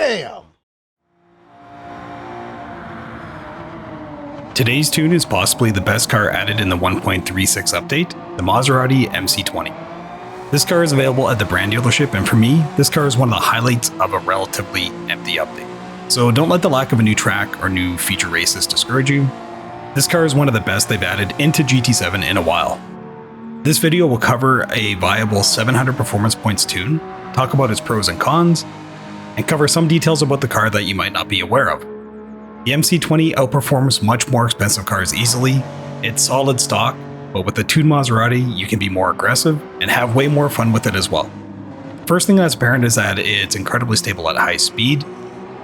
Damn! Today's tune is possibly the best car added in the 1.36 update, the Maserati MC20. This car is available at the brand dealership, and for me, this car is one of the highlights of a relatively empty update. So don't let the lack of a new track or new feature races discourage you. This car is one of the best they've added into GT7 in a while. This video will cover a viable 700 performance points tune, talk about its pros and cons, and cover some details about the car that you might not be aware of. The MC20 outperforms much more expensive cars easily. It's solid stock, but with the tuned Maserati, you can be more aggressive and have way more fun with it as well. First thing that's apparent is that it's incredibly stable at high speed.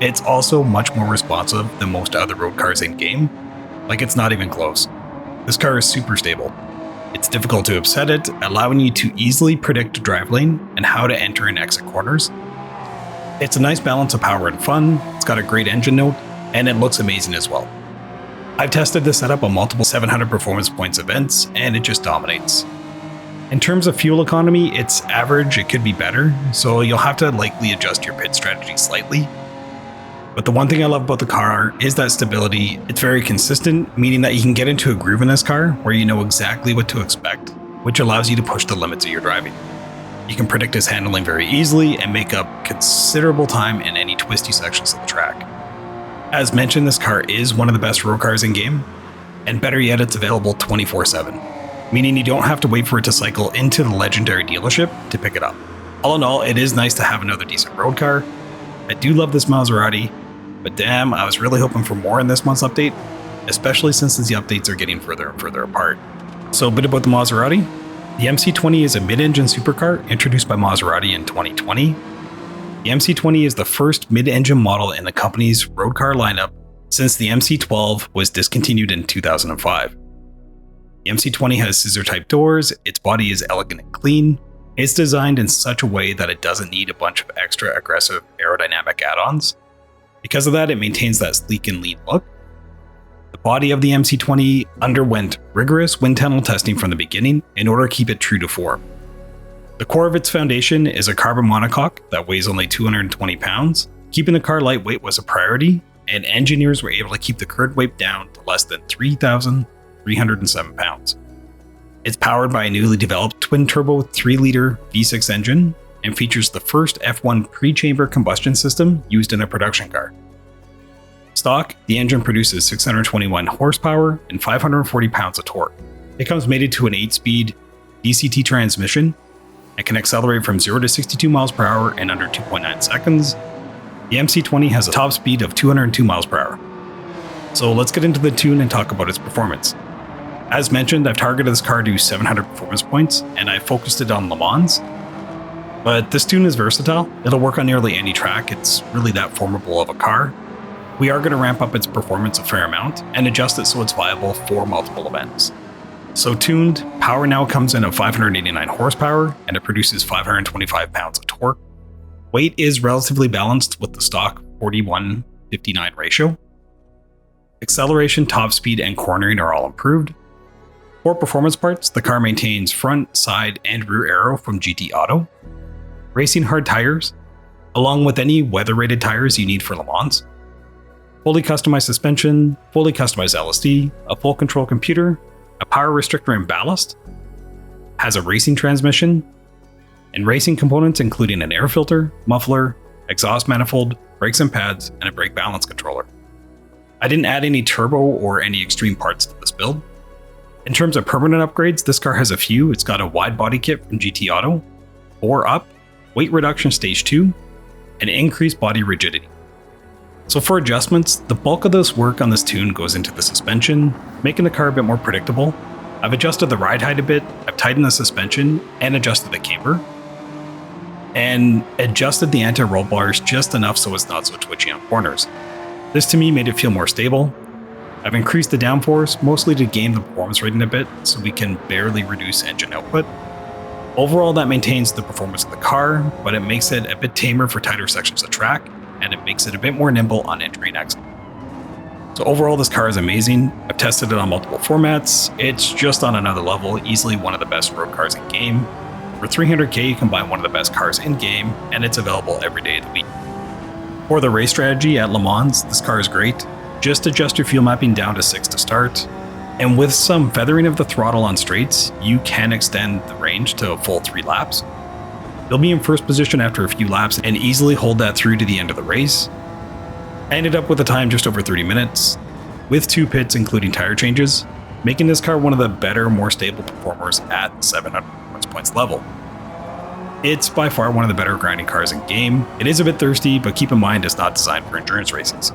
It's also much more responsive than most other road cars in game. Like, it's not even close. This car is super stable. It's difficult to upset it, allowing you to easily predict a drive lane and how to enter and exit corners. It's a nice balance of power and fun. It's got a great engine note, and it looks amazing as well. I've tested this setup on multiple 700 performance points events, and it just dominates. In terms of fuel economy, it's average. It could be better, so you'll have to likely adjust your pit strategy slightly. But the one thing I love about the car is that stability. It's very consistent, meaning that you can get into a groove in this car where you know exactly what to expect, which allows you to push the limits of your driving. You can predict its handling very easily and make up considerable time in any twisty sections of the track. As mentioned, this car is one of the best road cars in game, and better yet, it's available 24/7, meaning you don't have to wait for it to cycle into the legendary dealership to pick it up. All in all, it is nice to have another decent road car. I do love this Maserati, but damn, I was really hoping for more in this month's update, especially since the updates are getting further and further apart. So a bit about the Maserati. The MC20 is a mid-engine supercar introduced by Maserati in 2020. The MC20 is the first mid-engine model in the company's road car lineup since the MC12 was discontinued in 2005. The MC20 has scissor-type doors, its body is elegant and clean, it's designed in such a way that it doesn't need a bunch of extra aggressive aerodynamic add-ons. Because of that, it maintains that sleek and lean look. The body of the MC20 underwent rigorous wind tunnel testing from the beginning in order to keep it true to form. The core of its foundation is a carbon monocoque that weighs only 220 pounds. Keeping the car lightweight was a priority, and engineers were able to keep the current weight down to less than 3,307 pounds. It's powered by a newly developed twin-turbo 3-liter V6 engine and features the first F1 pre-chamber combustion system used in a production car. Stock, the engine produces 621 horsepower and 540 pounds of torque. It comes mated to an 8-speed DCT transmission and can accelerate from 0 to 62 miles per hour in under 2.9 seconds. The MC20 has a top speed of 202 miles per hour. So let's get into the tune and talk about its performance. As mentioned, I've targeted this car to 700 performance points, and I focused it on Le Mans. But this tune is versatile. It'll work on nearly any track. It's really that formidable of a car. We are going to ramp up its performance a fair amount and adjust it so it's viable for multiple events. So tuned, power now comes in at 589 horsepower, and it produces 525 pounds of torque. Weight is relatively balanced with the stock 41-59 ratio. Acceleration, top speed, and cornering are all improved. For performance parts, the car maintains front, side, and rear aero from GT Auto. Racing hard tires, along with any weather-rated tires you need for Le Mans. Fully customized suspension, fully customized LSD, a full control computer, a power restrictor and ballast, has a racing transmission, and racing components including an air filter, muffler, exhaust manifold, brakes and pads, and a brake balance controller. I didn't add any turbo or any extreme parts to this build. In terms of permanent upgrades, this car has a few. It's got a wide body kit from GT Auto, 4-up, weight reduction stage 2, and increased body rigidity. So for adjustments, the bulk of this work on this tune goes into the suspension, making the car a bit more predictable. I've adjusted the ride height a bit, I've tightened the suspension, and adjusted the camber, and adjusted the anti-roll bars just enough so it's not so twitchy on corners. This to me made it feel more stable. I've increased the downforce, mostly to gain the performance rating a bit, so we can barely reduce engine output. Overall, that maintains the performance of the car, but it makes it a bit tamer for tighter sections of track, and it makes it a bit more nimble on entry and exit. So overall, this car is amazing. I've tested it on multiple formats. It's just on another level, easily one of the best road cars in game. For $300K, you can buy one of the best cars in game, and it's available every day of the week. For the race strategy at Le Mans, this car is great. Just adjust your fuel mapping down to 6 to start, and with some feathering of the throttle on straights, you can extend the range to a full 3 laps. You'll be in first position after a few laps and easily hold that through to the end of the race. I ended up with a time just over 30 minutes, with 2 pits including tire changes, making this car one of the better, more stable performers at the 700 points level. It's by far one of the better grinding cars in game. It is a bit thirsty, but keep in mind it's not designed for endurance races.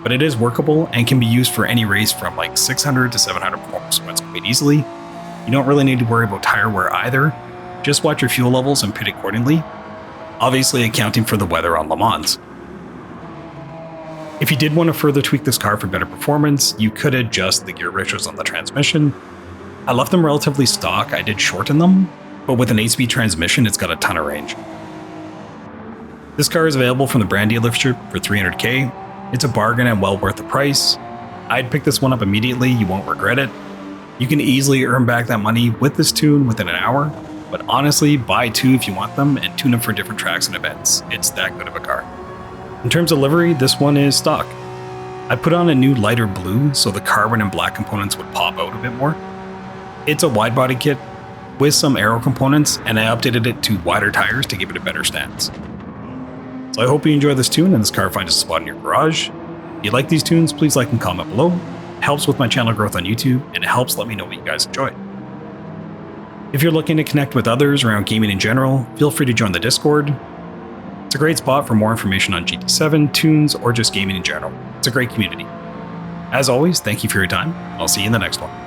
But it is workable and can be used for any race from like 600 to 700 performance points quite easily. You don't really need to worry about tire wear either. Just watch your fuel levels and pit accordingly, obviously accounting for the weather on Le Mans. If you did want to further tweak this car for better performance, you could adjust the gear ratios on the transmission. I left them relatively stock, I did shorten them, but with an 8-speed transmission, it's got a ton of range. This car is available from the brand dealership for $300K. It's a bargain and well worth the price. I'd pick this one up immediately, you won't regret it. You can easily earn back that money with this tune within an hour, but honestly, buy 2 if you want them and tune them for different tracks and events. It's that good of a car. In terms of livery, this one is stock. I put on a new lighter blue so the carbon and black components would pop out a bit more. It's a wide body kit with some aero components, and I updated it to wider tires to give it a better stance. So I hope you enjoy this tune and this car finds a spot in your garage. If you like these tunes, please like and comment below. It helps with my channel growth on YouTube, and it helps let me know what you guys enjoy. If you're looking to connect with others around gaming in general, feel free to join the Discord. It's a great spot for more information on GT7, tunes, or just gaming in general. It's a great community. As always, thank you for your time. I'll see you in the next one.